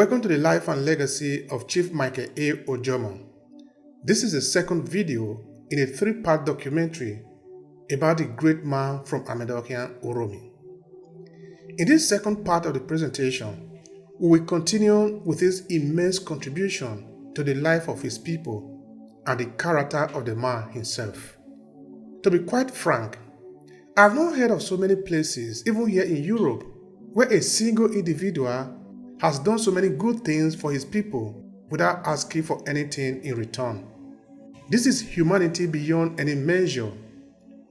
Welcome to the life and legacy of Chief Michael A Ojomoh. This is the second video in a three-part documentary about the great man from Amedokhian, Uromi. In this second part of the presentation, we will continue with his immense contribution to the life of his people and the character of the man himself. To be quite frank, I have not heard of so many places, even here in Europe, where a single individual has done so many good things for his people without asking for anything in return. This is humanity beyond any measure,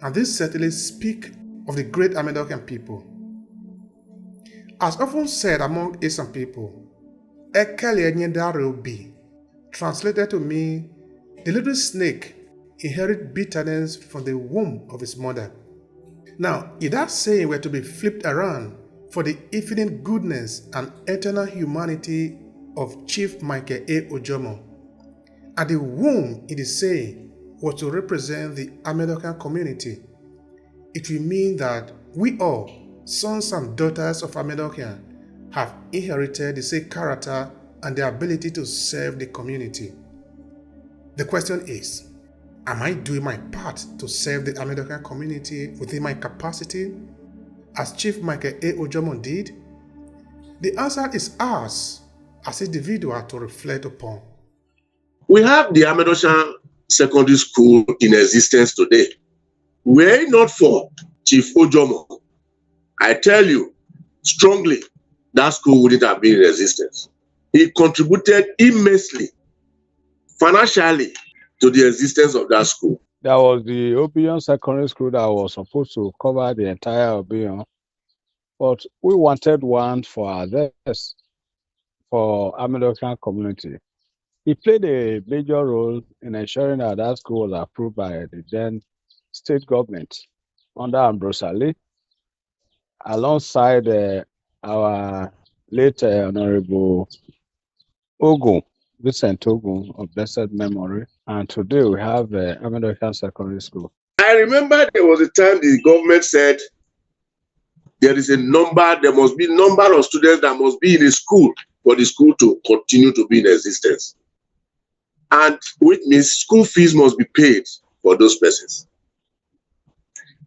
and this certainly speaks of the great Amedokhian people. As often said among Asian people, translated to me, the little snake inherits bitterness from the womb of his mother. Now, if that saying were to be flipped around for the infinite goodness and eternal humanity of Chief Michael A Ojomoh, and the womb in the saying was to represent the Amedokhian community, it will mean that we all, sons and daughters of Amedokhian, have inherited the same character and the ability to serve the community. The question is, am I doing my part to serve the Amedokhian community within my capacity, as Chief Michael A Ojomoh did? The answer is ours as individuals to reflect upon. We have the Amedokhian Secondary School in existence today. Were it not for Chief Ojomoh, I tell you strongly, that school wouldn't have been in existence. He contributed immensely, financially, to the existence of that school. There was the Obion Secondary School that was supposed to cover the entire Obion, but we wanted one for others, for Amedokhian community. He played a major role in ensuring that that school was approved by the then state government under Ambrose Ali, alongside our late Honorable Ogun, Vincent Ogun of blessed memory. And today we have Amedokhian Secondary School. I remember there was a time the government said there is a number, there must be a number of students that must be in a school for the school to continue to be in existence. And which means school fees must be paid for those persons.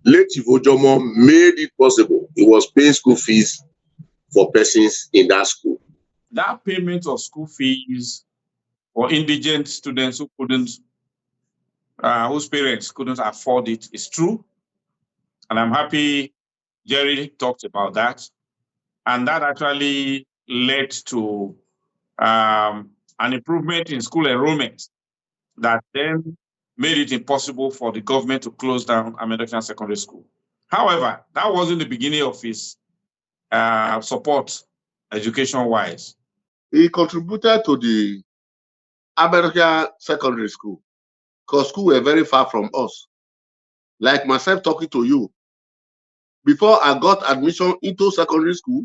Late Chief Ojomoh made it possible. He was paying school fees for persons in that school. That payment of school fees for indigent students who couldn't, whose parents couldn't afford it is true. And I'm happy Jerry talked about that. And that actually led to an improvement in school enrollment that then made it impossible for the government to close down Amedokhian Secondary School. However, that wasn't the beginning of his support education-wise. He contributed to the Amedokhian Secondary School because schools were very far from us. Like myself talking to you, before I got admission into secondary school,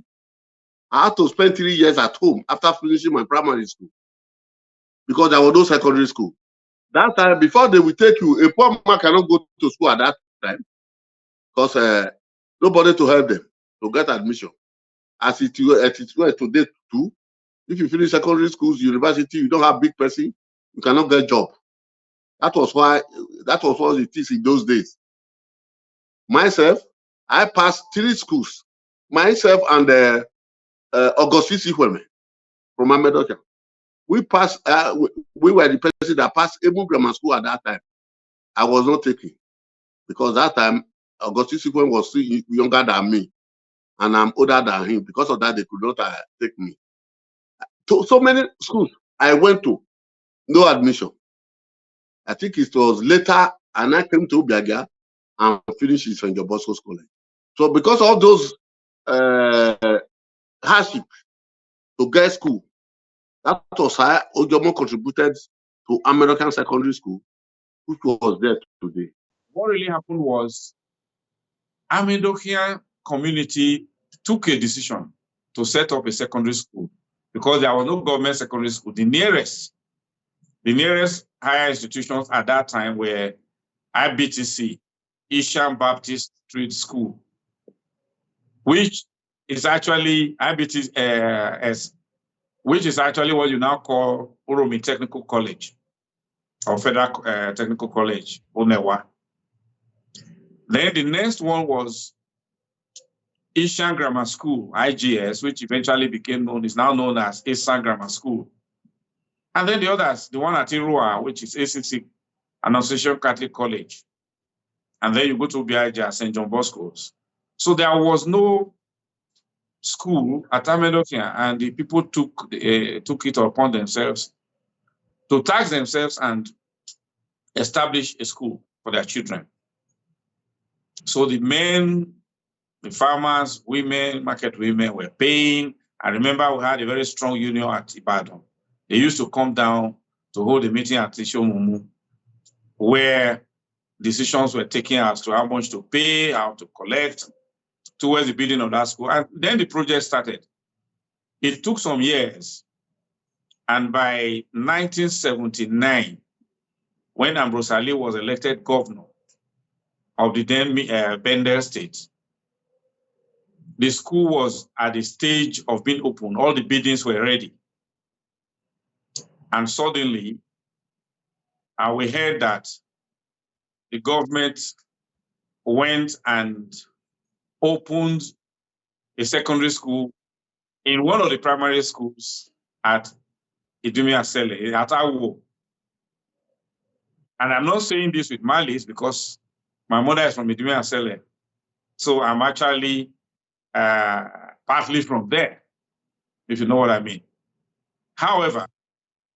I had to spend 3 years at home after finishing my primary school because there was no secondary school. That time, before they will take you, a poor man cannot go to school at that time because nobody to help them to get admission. As it were today too, if you finish secondary schools, university, you don't have big person, you cannot get job. That was what it is in those days. Myself, I passed 3 schools. Myself and Augustus Ikweme from Amedokhian. We passed. We were the person that passed Emu Grammar School at that time. I was not taking because that time Augustus Ikweme was still younger than me, and I'm older than him. Because of that, they could not take me. So many schools I went to, no admission. I think it was later, and I came to Obiaga and finished in St. John Bosco's College. So because of those hardship to get school, that was how Ojomoh contributed to Amedokhian Secondary School, which was there today. What really happened was Amedokhian community took a decision to set up a secondary school because there was no government secondary school. The nearest higher institutions at that time were IBTC, Isham Baptist Street School, which is actually IBTS which is actually what you now call Uromi Technical College or Federal Technical College, Unewa. Then the next one was Ishan Grammar School, IGS, which eventually is now known as Ishan Grammar School. And then the others, the one at Irua, which is ACC, Annunciation Catholic College. And then you go to Biaja, St. John Bosco's. So there was no school at Amedokhian, and the people took it upon themselves to tax themselves and establish a school for their children. So the men, the farmers, women, market women were paying. I remember we had a very strong union at Ibadan. They used to come down to hold a meeting at Ishomumu where decisions were taken as to how much to pay, how to collect towards the building of that school. And then the project started. It took some years. And by 1979, when Ambrose Ali was elected governor of the then Bendel State, the school was at the stage of being opened. All the buildings were ready. And suddenly, we heard that the government went and opened a secondary school in one of the primary schools at Idumia Sele, at Awo. And I'm not saying this with malice because my mother is from Idumia Sele. So I'm actually partly from there, if you know what I mean. However,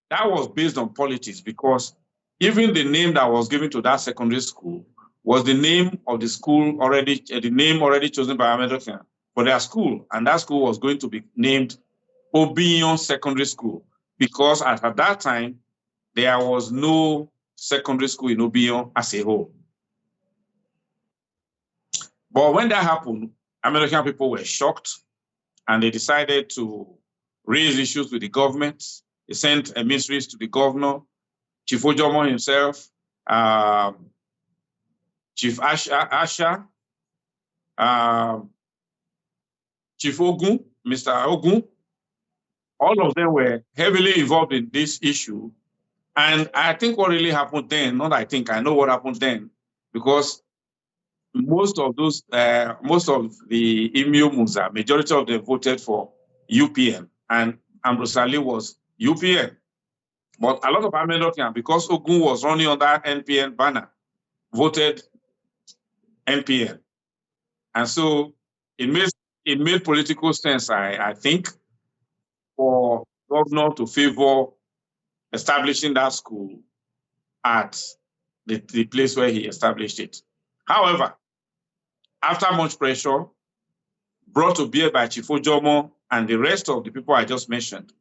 that was based on politics because even the name that was given to that secondary school was the name of the school already, the name already chosen by Amedokhian for their school. And that school was going to be named Obion Secondary School because at that time, there was no secondary school in Obion as a whole. But when that happened, Amedokhian people were shocked and they decided to raise issues with the government. They sent emissaries to the governor, Chief Ojomoh himself, Chief Asha, Chief Ogun, Mr. Ogun. All of them were heavily involved in this issue. And I think what really happened then, not I think, I know what happened then, because most of the Imio Musa, majority of them voted for UPN, and Ambrose Ali was UPN. But a lot of Amedokhian, because Ogun was running on that NPN banner, voted NPN. And so it made political sense, I think, for governor to favor establishing that school at the place where he established it. However, after much pressure brought to bear by Chief Ojomoh and the rest of the people I just mentioned,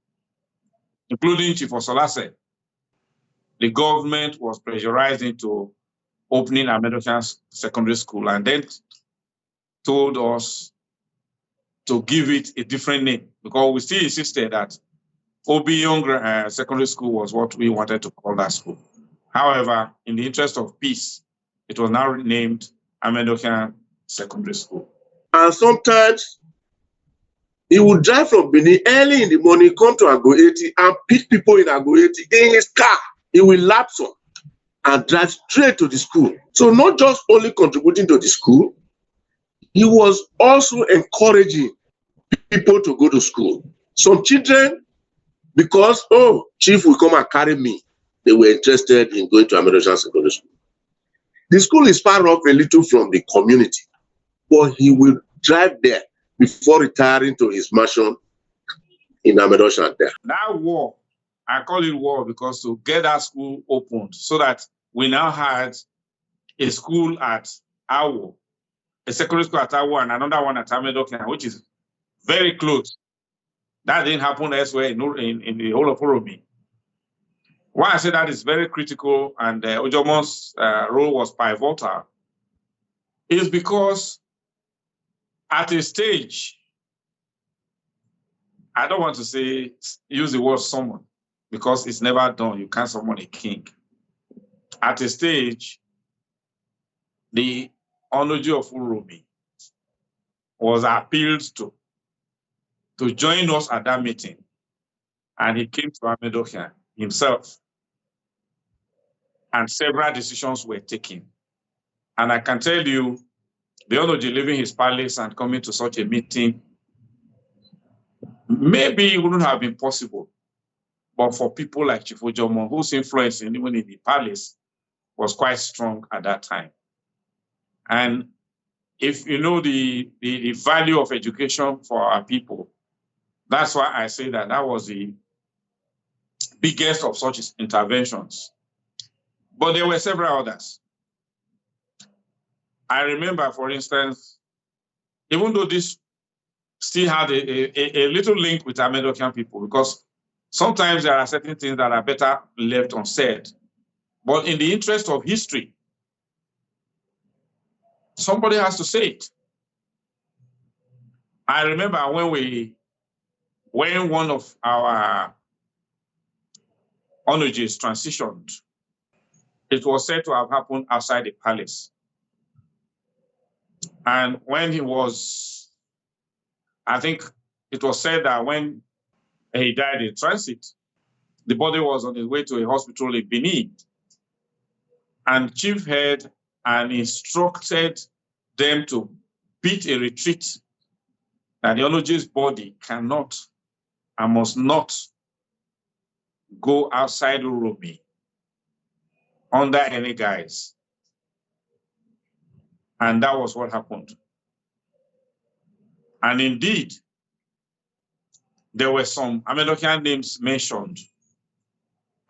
including Chief Osolase, the government was pressurized into opening Amedokhian Secondary School and then told us to give it a different name because we still insisted that Obion Secondary School was what we wanted to call that school. However, in the interest of peace, it was now renamed Amedokhian Secondary School. And sometimes he would drive from Benin early in the morning, come to Ago 80 and pick people in Ago 80 in his car. He will lapse on and drive straight to the school. So not just only contributing to the school, he was also encouraging people to go to school. Some children, because, oh, Chief will come and carry me, they were interested in going to Amedokhian Secondary School. The school is far off a little from the community, but he will drive there before retiring to his mansion in Amedokhian there. That war, I call it war because to get that school opened so that we now had a school at Awo, a secondary school at Awo and another one at Amedokhian, which is very close. That didn't happen elsewhere in the whole of Uromi. Why I say that is very critical and Ojomoh's role was pivotal is because at a stage, I don't want to say use the word summon because it's never done. You can't summon a king. At a stage, the Onoji of Uromi was appealed to join us at that meeting And he came to Amedokhian himself, and several decisions were taken. And I can tell you, the Onoji leaving his palace and coming to such a meeting, maybe it wouldn't have been possible. But for people like Chief Ojomoh, whose influence even in the palace was quite strong at that time. And if you know the value of education for our people, that's why I say that that was the biggest of such interventions. But there were several others. I remember, for instance, even though this still had a little link with Amedokhian people, because sometimes there are certain things that are better left unsaid. But in the interest of history, somebody has to say it. I remember when one of our Onojis transitioned, it was said to have happened outside the palace. And when he was, I think it was said that when he died in transit, the body was on its way to a hospital in Benin. And Chief heard and instructed them to beat a retreat, that the Onoji's body cannot and must not go outside Uromi under any guise. And that was what happened. And indeed, there were some Amedokhian names mentioned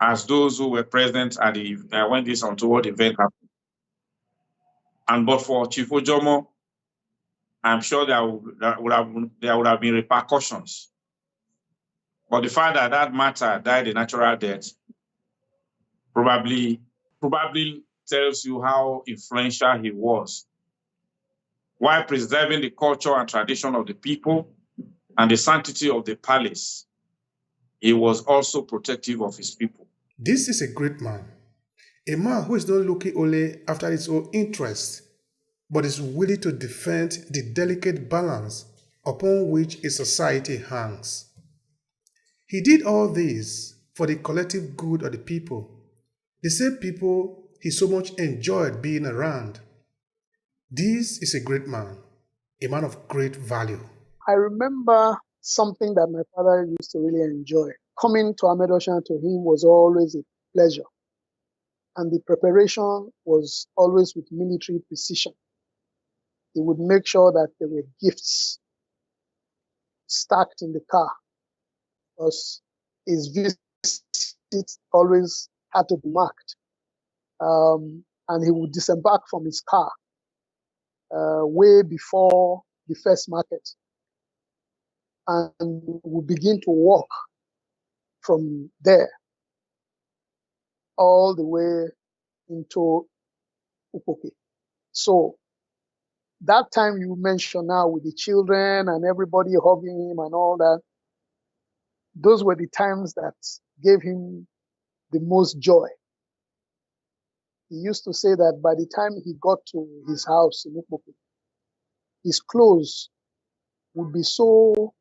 as those who were present at the when this untoward event happened. And but for Chief Ojomoh, I'm sure there would have been repercussions. But the fact that that matter died a natural death probably tells you how influential he was, while preserving the culture and tradition of the people and the sanctity of the palace. He was also protective of his people. This is a great man, a man who is not looking only after his own interests, but is willing to defend the delicate balance upon which a society hangs. He did all this for the collective good of the people, the same people he so much enjoyed being around. This is a great man, a man of great value. I remember something that my father used to really enjoy. Coming to Amedokhian to him was always a pleasure. And the preparation was always with military precision. He would make sure that there were gifts stacked in the car, because his visits always had to be marked. And he would disembark from his car way before the first market, and would begin to walk from there all the way into Upoke. So that time you mentioned now with the children and everybody hugging him and all that, those were the times that gave him the most joy. He used to say that by the time he got to his house in Upoke, his clothes would be so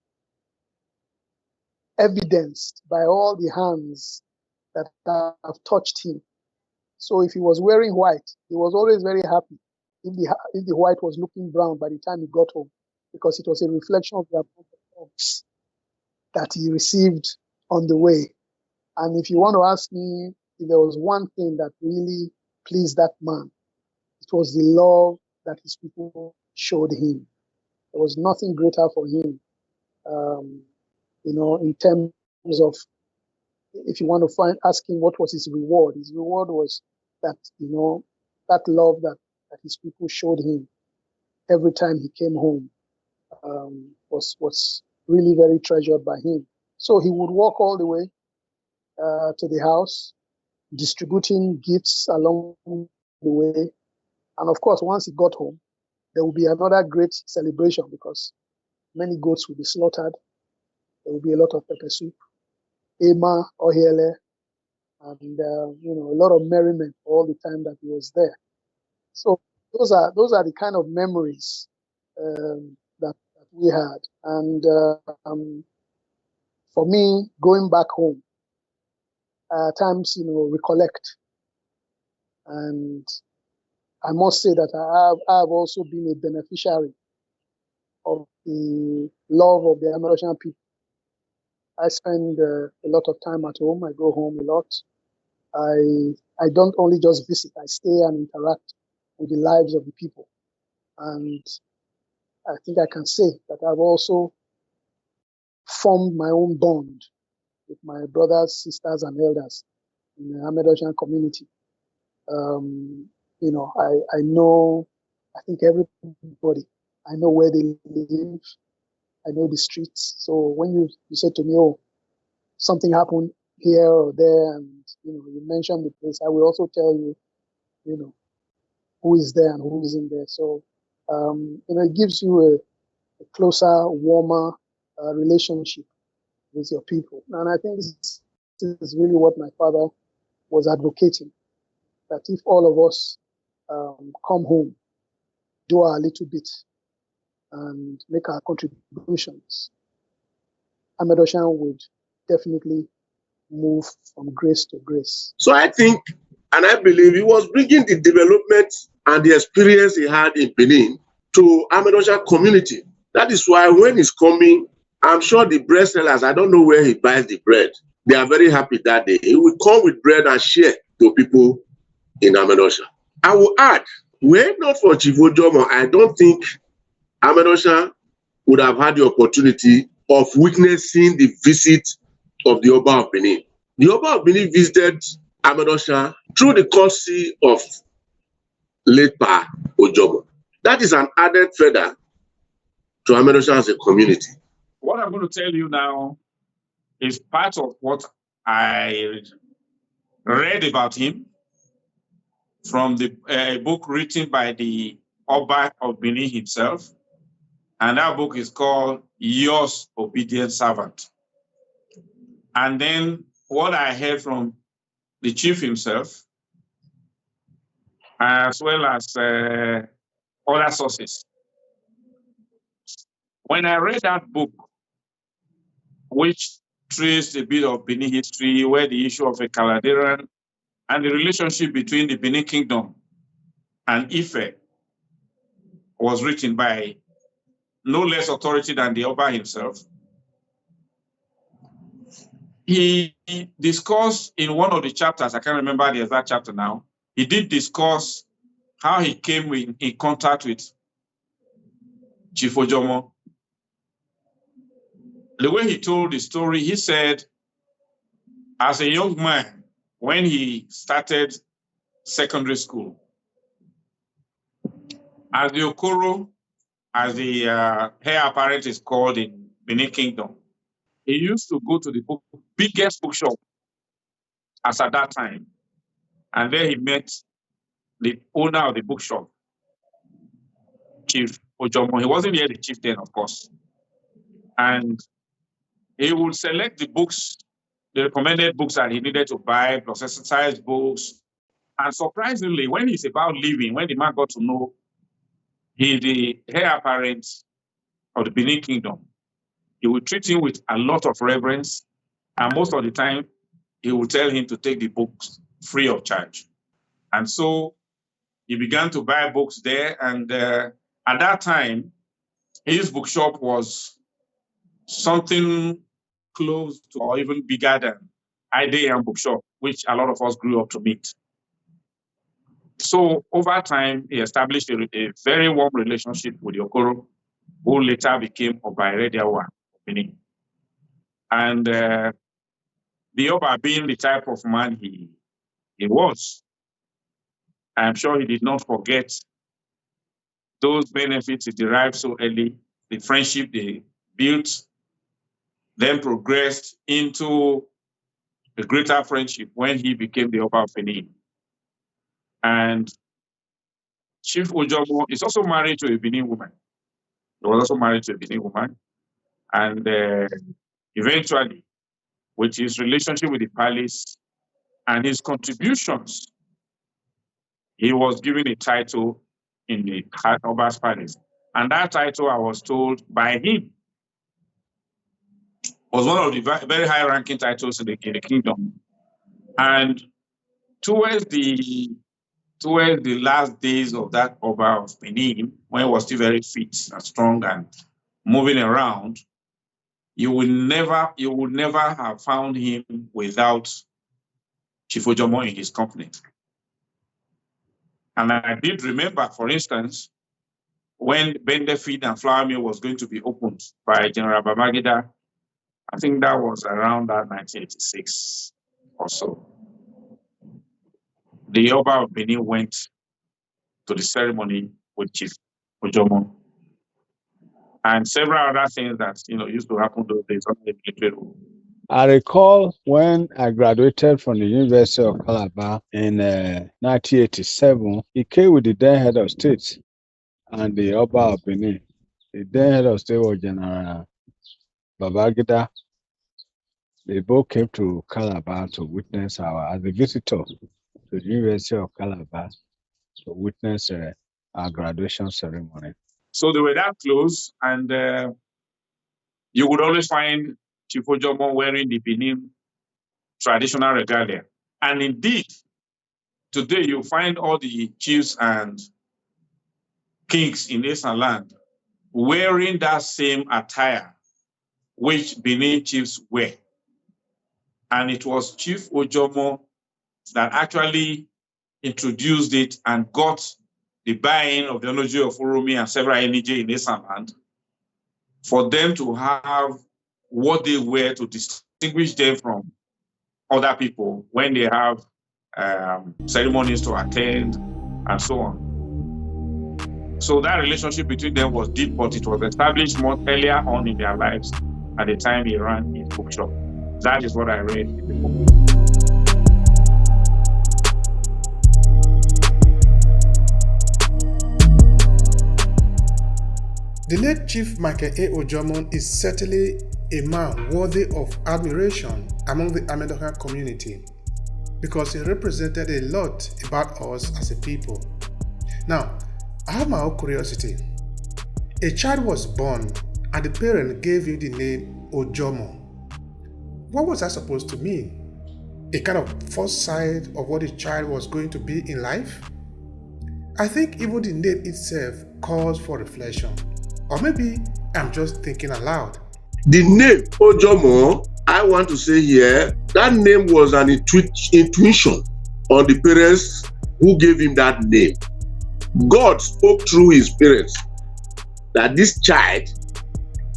evidenced by all the hands that have touched him. So if he was wearing white, he was always very happy if the white was looking brown by the time he got home, because it was a reflection of the amount of hugs that he received on the way. And if you want to ask me if there was one thing that really pleased that man, it was the love that his people showed him. There was nothing greater for him, in terms of, if you want to ask him what was his reward was that, that love that his people showed him every time he came home was really very treasured by him. So he would walk all the way to the house, distributing gifts along the way. And of course, once he got home, there will be another great celebration, because many goats will be slaughtered. There will be a lot of pepper soup, ema, ohiele, and a lot of merriment all the time that he was there. So those are the kind of memories that we had. And for me, going back home, at times, recollect. And I must say that I have also been a beneficiary of the love of the Amedokhian people. I spend a lot of time at home. I go home a lot. I don't only just visit, I stay and interact with the lives of the people. And I think I can say that I've also formed my own bond with my brothers, sisters, and elders in the Amedokhian community. I know, I think everybody, I know where they live, I know the streets. So when you said to me, oh, something happened here or there, and you mentioned the place, I will also tell you, who is there and who isn't there. So it gives you a closer, warmer relationship with your people. And I think this is really what my father was advocating, that if all of us come home, do our little bit, and make our contributions, Amedokhian would definitely move from grace to grace. So I think, and I believe he was bringing the development and the experience he had in Benin to Amedokhian community. That is why when he's coming, I'm sure the bread sellers, I don't know where he buys the bread. They are very happy that day. He will come with bread and share to people in Amedokhian. I will add, were not for Chief Ojomoh, I don't think Amedokhian would have had the opportunity of witnessing the visit of the Oba of Benin. The Oba of Benin visited Amedokhian through the courtesy of late Pa Ojomoh. That is an added feather to Amedokhian as a community. What I'm going to tell you now is part of what I read about him from a book written by the Oba of Benin himself. And that book is called Yours Obedient Servant. And then what I heard from the chief himself, as well as other sources. When I read that book, which traced a bit of Benin history, where the issue of a Caladeran and the relationship between the Benin Kingdom and Ife was written by no less authority than the Oba himself, he discussed in one of the chapters, I can't remember the exact chapter now, he did discuss how he came in contact with Chief Ojomoh. The way he told the story, he said, as a young man, when he started secondary school, as the Okoro, as the heir apparent is called in Benin Kingdom, he used to go to the biggest bookshop as at that time. And there he met the owner of the bookshop, Chief Ojomoh. He wasn't yet the chief then, of course. And he would select the books, the recommended books that he needed to buy, plus exercise books. And surprisingly, when he's about leaving, when the man got to know he's the heir apparent of the Benin Kingdom, he would treat him with a lot of reverence. And most of the time, he would tell him to take the books free of charge. And so he began to buy books there. And at that time, his bookshop was something close to or even bigger than Idean bookshop, which a lot of us grew up to meet. So over time, he established a very warm relationship with Okoro, who later became Oba Erediawa of Benin. And the Oba, being the type of man he was, I'm sure he did not forget those benefits he derived so early, the friendship they built, then progressed into a greater friendship when he became the Oba of Benin. And Chief Ojomoh is also married to a Benin woman. He was also married to a Benin woman. And eventually, with his relationship with the palace and his contributions, he was given a title in the Oba's palace. And that title, I was told by him, was one of the very high-ranking titles in the kingdom. And towards the last days of that Oba of Benin, when he was still very fit and strong and moving around, you would never have found him without Chief Ojomoh in his company. And I did remember, for instance, when Bende Feed and Flour Mill was going to be opened by General Babangida, I think that was around that 1986 or so. The Oba of Benin went to the ceremony with Chief Ojomoh, and several other things that used to happen those days on the military rule. I recall when I graduated from the University of Calabar in 1987, he came with the then head of state and the Oba of Benin. The then head of state was General Babangida. They both came to Calabar to witness as a visitor to the University of Calabar to witness our graduation ceremony. So they were that close, and you would always find Chief Ojomoh wearing the Benin traditional regalia. And indeed, today you find all the chiefs and kings in Eastern land wearing that same attire which Benin chiefs wear. And it was Chief Ojomoh that actually introduced it and got the buy-in of the Onoji of Uromi and several NEJ in Eastern land for them to have what they wear to distinguish them from other people when they have ceremonies to attend and so on. So that relationship between them was deep, but it was established more earlier on in their lives at the time he ran his bookshop. That is what I read in the book. The late Chief Michael A Ojomoh is certainly a man worthy of admiration among the Amedokhian community because he represented a lot about us as a people. Now, I have my own curiosity. A child was born and the parent gave him the name Ojomoh. What was that supposed to mean? A kind of foresight of what the child was going to be in life? I think even the name itself calls for reflection. Or maybe I'm just thinking aloud. The name Ojomoh, I want to say here, that name was an intuition on the parents who gave him that name. God spoke through his parents that this child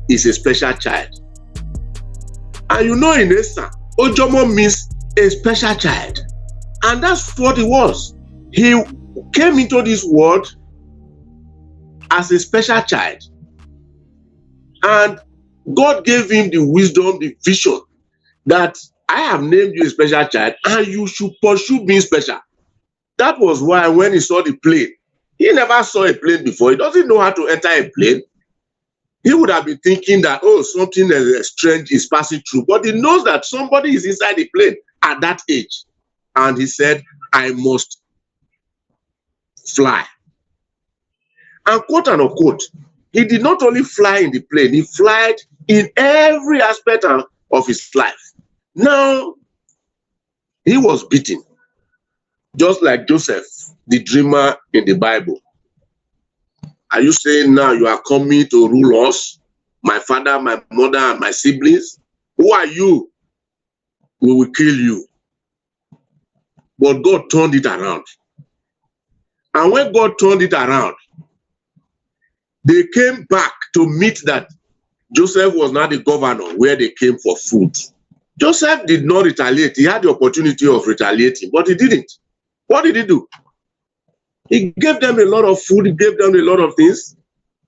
is a special child. And in Esther, Ojomoh means a special child. And that's what he was. He came into this world as a special child. And God gave him the wisdom, the vision that I have named you a special child and you should pursue being special. That was why when he saw the plane, he never saw a plane before. He doesn't know how to enter a plane. He would have been thinking that, something strange is passing through. But he knows that somebody is inside the plane at that age. And he said, I must fly. And quote and unquote, he did not only fly in the plane, he flied in every aspect of his life. Now, he was beaten, just like Joseph, the dreamer in the Bible. Are you saying now you are coming to rule us, my father, my mother, and my siblings? Who are you? We will kill you. But God turned it around. And when God turned it around, they came back to meet that Joseph was not the governor where they came for food. Joseph did not retaliate. He had the opportunity of retaliating, but he didn't. What did he do? He gave them a lot of food, he gave them a lot of things,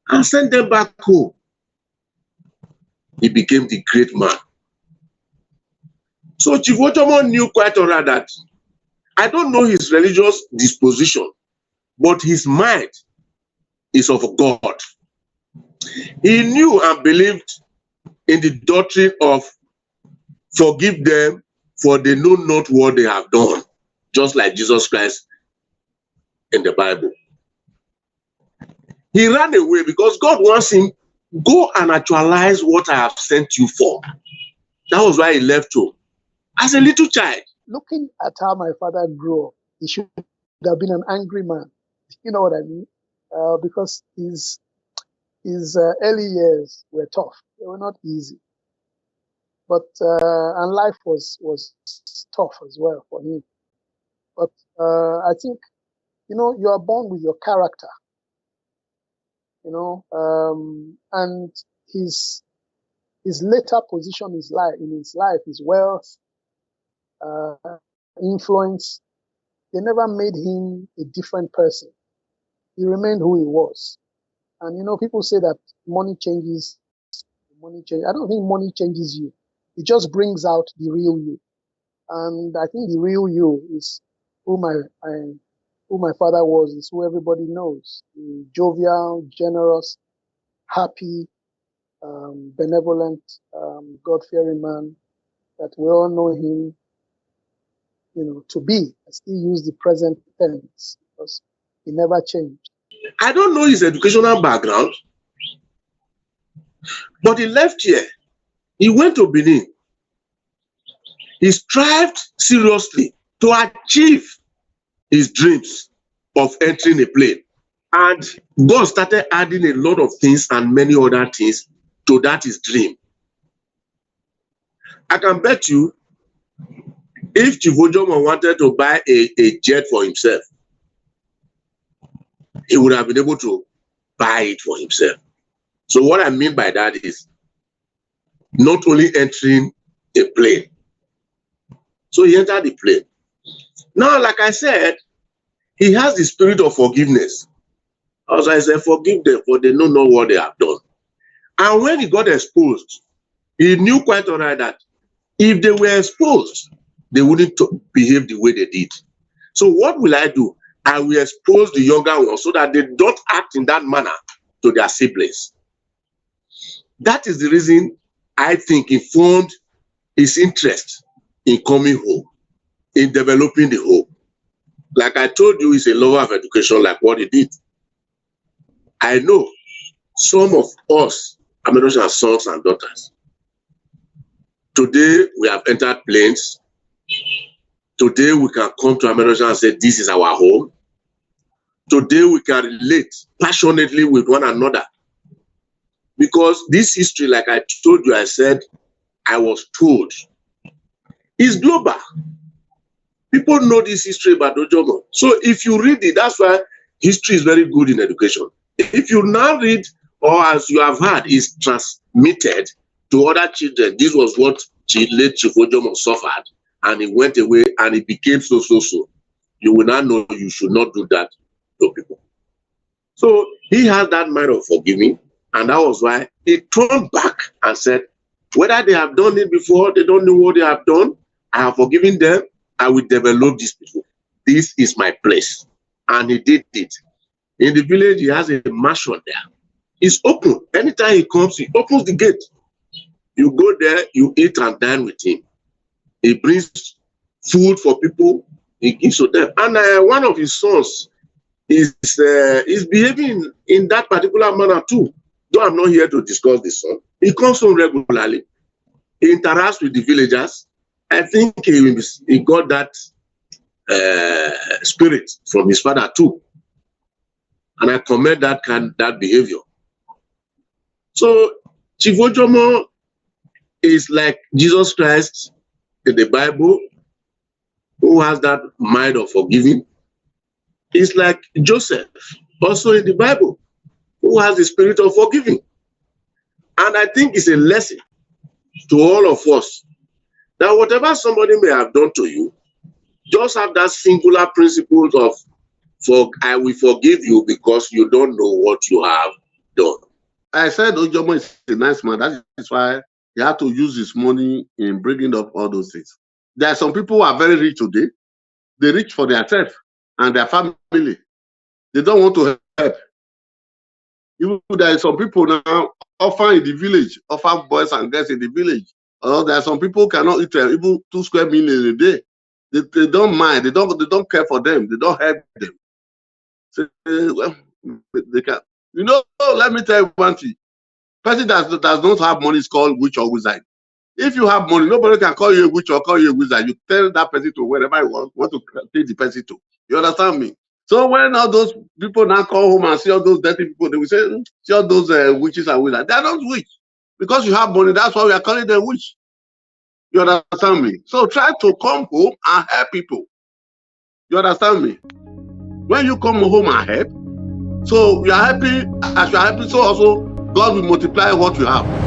and sent them back home. He became the great man. So Chief Ojomoh knew quite all right that I don't know his religious disposition, but his mind is of God. He knew and believed in the doctrine of forgive them, for they know not what they have done, just like Jesus Christ in the Bible. He ran away because God wants him, go and actualize what I have sent you for. That was why he left home. As a little child. Looking at how my father grew up, he should have been an angry man. You know what I mean? Because his early years were tough. They were not easy. But and life was tough as well for him. But I think, you are born with your character, and his later position in his life, his wealth, influence, they never made him a different person. He remained who he was. And people say that money changes. I don't think money changes you. It just brings out the real you. And I think the real you is who my father was, is who everybody knows. Jovial, generous, happy, benevolent, God-fearing man that we all know him, to be. I still use the present tense because he never changed. I don't know his educational background, but he left here. He went to Benin. He strived seriously to achieve his dreams of entering a plane. And God started adding a lot of things and many other things to that his dream. I can bet you, if Chief Ojomoh wanted to buy a jet for himself, he would have been able to buy it for himself. So what I mean by that is not only entering a plane. So he entered the plane. Now, like I said, he has the spirit of forgiveness. As I said, forgive them, for they know not what they have done. And when he got exposed, he knew quite all right that if they were exposed, they wouldn't behave the way they did. So what will I do? I will expose the younger ones so that they don't act in that manner to their siblings. That is the reason I think he formed his interest in coming home, in developing the home. Like I told you, he's a lover of education, like what he did. I know some of us, Amedokhian sons and daughters, today we have entered planes. Today we can come to Amedokhian and say, this is our home. Today we can relate passionately with one another. Because this history, like I told you, I said, I was told, is global. People know this history about Ojomoh. So if you read it, that's why history is very good in education. If you now read, or as you have heard, is transmitted to other children, this was what late Chief Ojomoh suffered, and he went away and he became so. You will now know you should not do that to people. So he has that mind of forgiving, and that was why he turned back and said, whether they have done it before, they don't know what they have done, I have forgiven them, I will develop these people. This is my place. And he did it. In the village, he has a mansion there. It's open. Anytime he comes, he opens the gate. You go there, you eat and dine with him. He brings food for people, he gives to them. And one of his sons is behaving in that particular manner too. Though I'm not here to discuss this son. He comes home regularly. He interacts with the villagers. I think he got that spirit from his father too. And I commend that behavior. So Chief Ojomoh is like Jesus Christ in the Bible, who has that mind of forgiving. He's like Joseph, also in the Bible, who has the spirit of forgiving. And I think it's a lesson to all of us that whatever somebody may have done to you, just have that singular principle of, I will forgive you because you don't know what you have done. I said Ojomoh is a nice man. That is why he had to use his money in bringing up all those things. There are some people who are very rich today. They rich for themselves and their family. They don't want to help. Even there are some people now orphan in the village, orphan boys and girls in the village. Or there are some people who cannot eat even 2 square meals a day. They don't mind. They don't care for them. They don't help them. So, well, they can. Let me tell you one thing. Person that does not have money is called witch or wizard. If you have money, nobody can call you a witch or call you a wizard. You tell that person to wherever you want to take the person to. You understand me? So when all those people now come home and see all those dirty people, they will say, see all those witches and wizards. They are not witch. Because you have money, that's why we are calling them witch. You understand me? So try to come home and help people. You understand me? When you come home and help, so you are happy, as you are happy, so also God will multiply what you have.